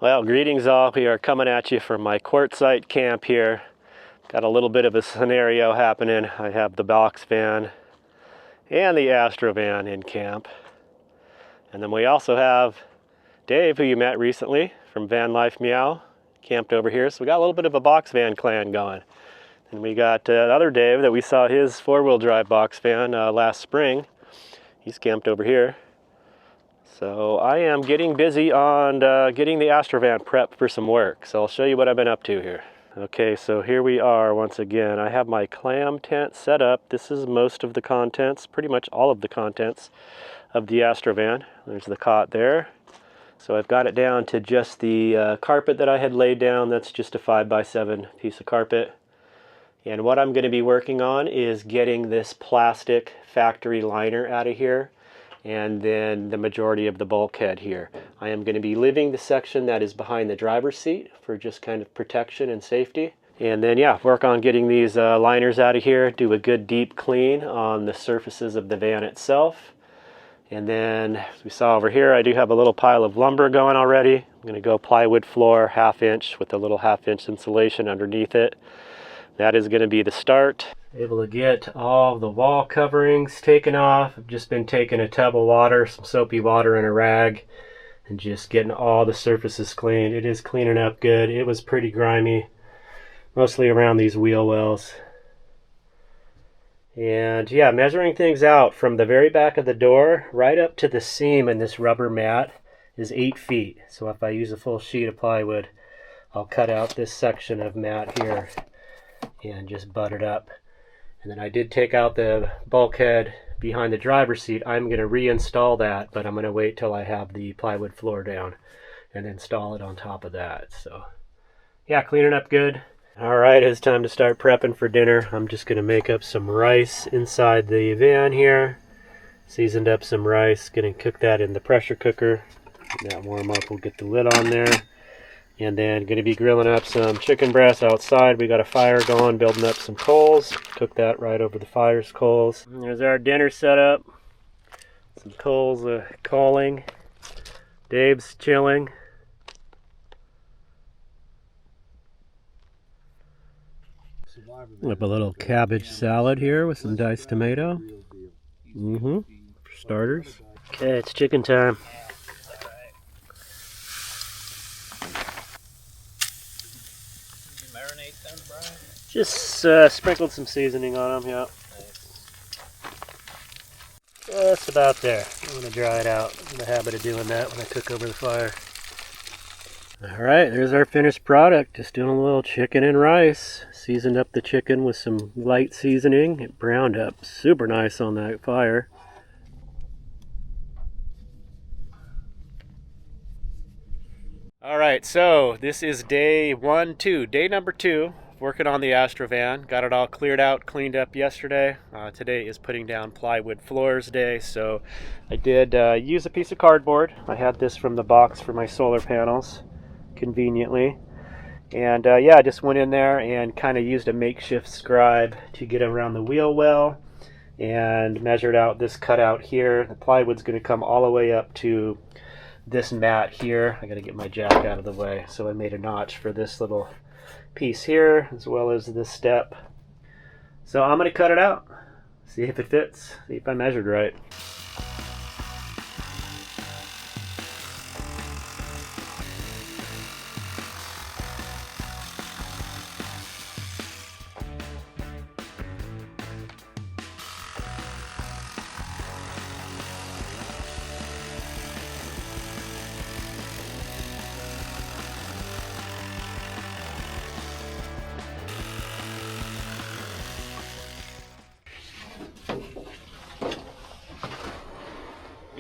Well, greetings all. We are coming at you from my quartzite camp here. Got a little bit of a scenario happening. I have the box van and the Astro van in camp. And then we also have Dave, who you met recently from Van Life Meow, camped over here. So we got a little bit of a box van clan going. And we got the other Dave that we saw his four-wheel drive box van last spring. He's camped over here. So I am getting busy on getting the Astro van prepped for some work. So I'll show you what I've been up to here. Okay, so here we are once again. I have my clam tent set up. This is most of the contents, pretty much all of the contents of the Astro van. There's the cot there. So I've got it down to just the carpet that I had laid down. That's just a 5x7 piece of carpet. And what I'm going to be working on is getting this plastic factory liner out of here, and then the majority of the bulkhead here. I am going to be leaving the section that is behind the driver's seat for just kind of protection and safety. And then yeah, work on getting these liners out of here, do a good deep clean on the surfaces of the van itself. And then, as we saw over here, I do have a little pile of lumber going already. I'm going to go plywood floor, 1/2 inch, with a little 1/2 inch insulation underneath it. That is going to be the start. Able to get all the wall coverings taken off. I've just been taking a tub of water, some soapy water and a rag, and just getting all the surfaces cleaned. It is cleaning up good. It was pretty grimy, mostly around these wheel wells. And yeah, measuring things out from the very back of the door right up to the seam in this rubber mat is 8 feet. So if I use a full sheet of plywood, I'll cut out this section of mat here and just butt it up. And then I did take out the bulkhead behind the driver's seat. I'm going to reinstall that, but I'm going to wait till I have the plywood floor down and install it on top of that. So yeah, cleaning up good. All right, it's time to start prepping for dinner. I'm just going to make up some rice inside the van here. Seasoned up some rice. Going to cook that in the pressure cooker. Let that warm up. We'll get the lid on there. And then going to be grilling up some chicken breasts outside. We got a fire going, building up some coals. Cook that right over the fire's coals. And there's our dinner set up. Some coals calling. Dave's chilling. Up a little cabbage salad here with some diced tomato. For starters. Okay, it's chicken time. Just sprinkled some seasoning on them, yeah. That's about there. I'm going to dry it out. I'm in the habit of doing that when I cook over the fire. Alright, there's our finished product. Just doing a little chicken and rice. Seasoned up the chicken with some light seasoning. It browned up super nice on that fire. Alright, so this is day number 2. Working on the Astro van. Got it all cleared out, cleaned up yesterday. Today is putting down plywood floors day, so I did use a piece of cardboard. I had this from the box for my solar panels, conveniently. And yeah, I just went in there and kind of used a makeshift scribe to get around the wheel well and measured out this cutout here. The plywood's going to come all the way up to this mat here. I got to get my jack out of the way, so I made a notch for this little piece here as well as this step. So I'm going to cut it out, see if it fits, see if I measured right.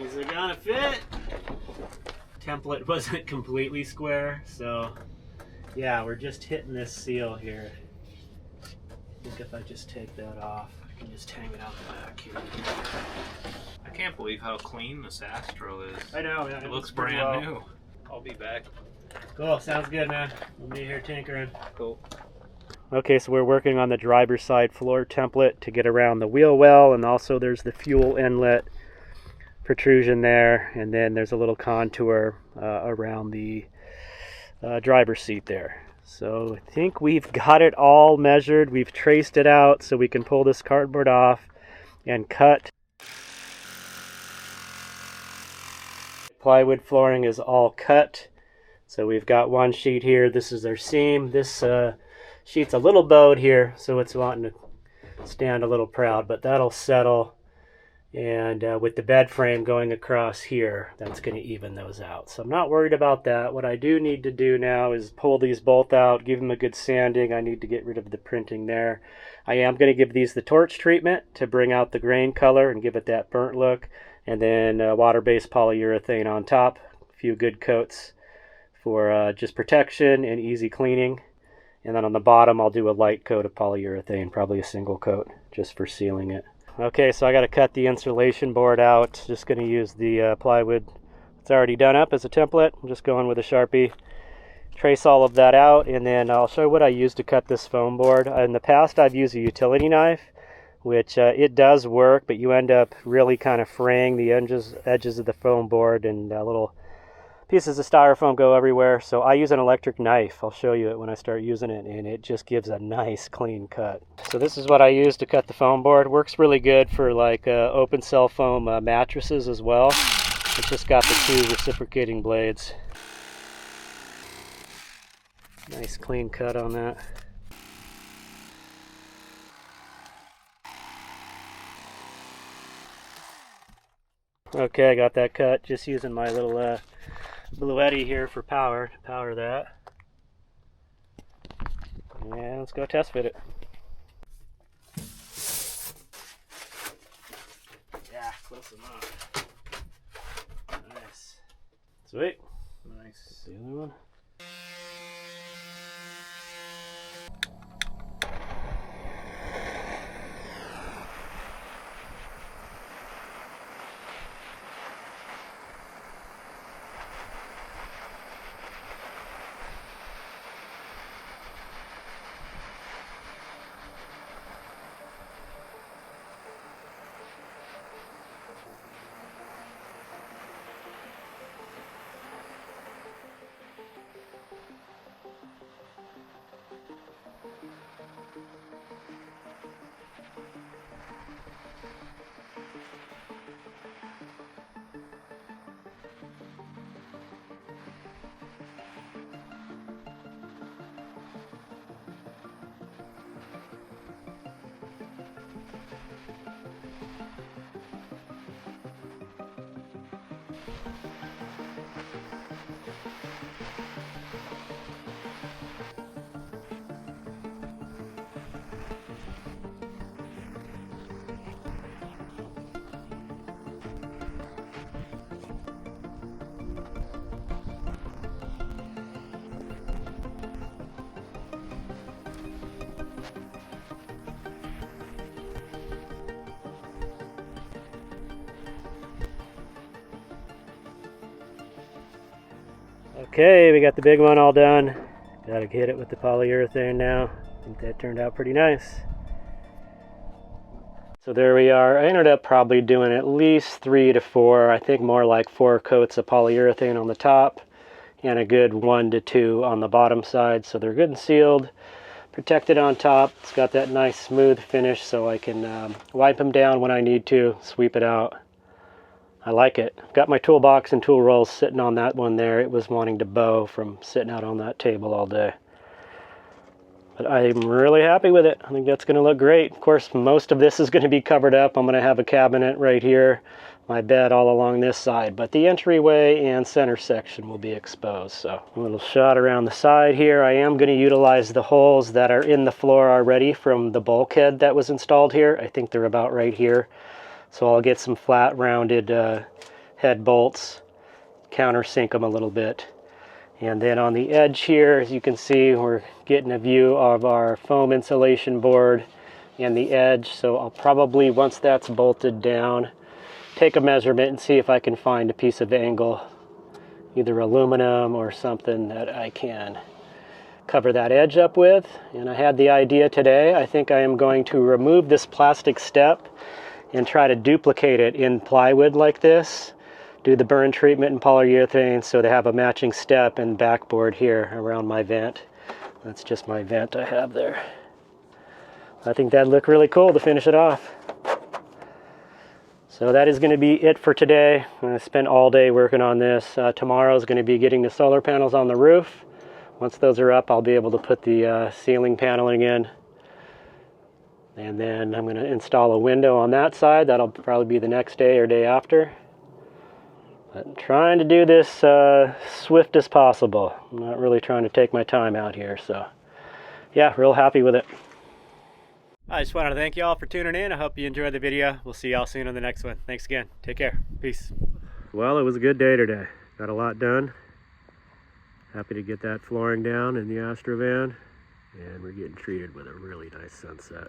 Is it gonna fit? Template wasn't completely square, so yeah, we're just hitting this seal here. I think if I just take that off, I can just hang it out the back here. I can't believe how clean this Astro is. I know, yeah. It looks brand new. I'll be back. Cool, sounds good, man. We'll be here tinkering. Cool. Okay, so we're working on the driver's side floor template to get around the wheel well, and also there's the fuel inlet protrusion there, and then there's a little contour around the driver's seat there. So I think we've got it all measured. We've traced it out so we can pull this cardboard off and cut. Plywood flooring is all cut. So we've got one sheet here. This is our seam. This sheet's a little bowed here, so it's wanting to stand a little proud, but that'll settle. And with the bed frame going across here, that's going to even those out. So I'm not worried about that. What I do need to do now is pull these both out, give them a good sanding. I need to get rid of the printing there. I am going to give these the torch treatment to bring out the grain color and give it that burnt look. And then water-based polyurethane on top. A few good coats for just protection and easy cleaning. And then on the bottom, I'll do a light coat of polyurethane, probably a single coat, just for sealing it. Okay, so I got to cut the insulation board out. Just going to use the plywood. It's already done up as a template. I'm just going with a Sharpie. Trace all of that out, and then I'll show you what I used to cut this foam board. In the past, I've used a utility knife, which it does work, but you end up really kind of fraying the edges of the foam board, and little pieces of styrofoam go everywhere. So I use an electric knife. I'll show you it when I start using it, and it just gives a nice clean cut. So this is what I use to cut the foam board. Works really good for like open cell foam mattresses as well. It's just got the two reciprocating blades. Nice clean cut on that. Okay, I got that cut just using my little Bluetti here for power to power that. Yeah, let's go test fit it. Yeah, close enough. Nice. Sweet. Nice. The other one. Okay, we got the big one all done. Gotta hit it with the polyurethane now. I think that turned out pretty nice. So there we are. I ended up probably doing at least 3 to 4, I think more like 4 coats of polyurethane on the top and a good 1 to 2 on the bottom side. So they're good and sealed, protected on top. It's got that nice smooth finish so I can wipe them down when I need to, sweep it out. I like it. I've got my toolbox and tool rolls sitting on that one there. It was wanting to bow from sitting out on that table all day. But I'm really happy with it. I think that's going to look great. Of course, most of this is going to be covered up. I'm going to have a cabinet right here, my bed all along this side, but the entryway and center section will be exposed. So a little shot around the side here. I am going to utilize the holes that are in the floor already from the bulkhead that was installed here. I think they're about right here. So I'll get some flat rounded head bolts, countersink them a little bit. And then on the edge here, as you can see, we're getting a view of our foam insulation board and the edge. So I'll probably, once that's bolted down, take a measurement and see if I can find a piece of angle, either aluminum or something that I can cover that edge up with. And I had the idea today, I think I am going to remove this plastic step and try to duplicate it in plywood like this, do the burn treatment in polyurethane so they have a matching step and backboard here around my vent. That's just my vent I have there. I think that'd look really cool to finish it off. So that is going to be it for today. I'm going to spend all day working on this. Tomorrow is going to be getting the solar panels on the roof. Once those are up, I'll be able to put the ceiling paneling in. And then I'm going to install a window on that side. That'll probably be the next day or day after. But I'm trying to do this swift as possible. I'm not really trying to take my time out here. So yeah, real happy with it. I just wanted to thank you all for tuning in. I hope you enjoyed the video. We'll see y'all soon on the next one. Thanks again. Take care. Peace. Well, it was a good day today. Got a lot done. Happy to get that flooring down in the Astro van. And we're getting treated with a really nice sunset.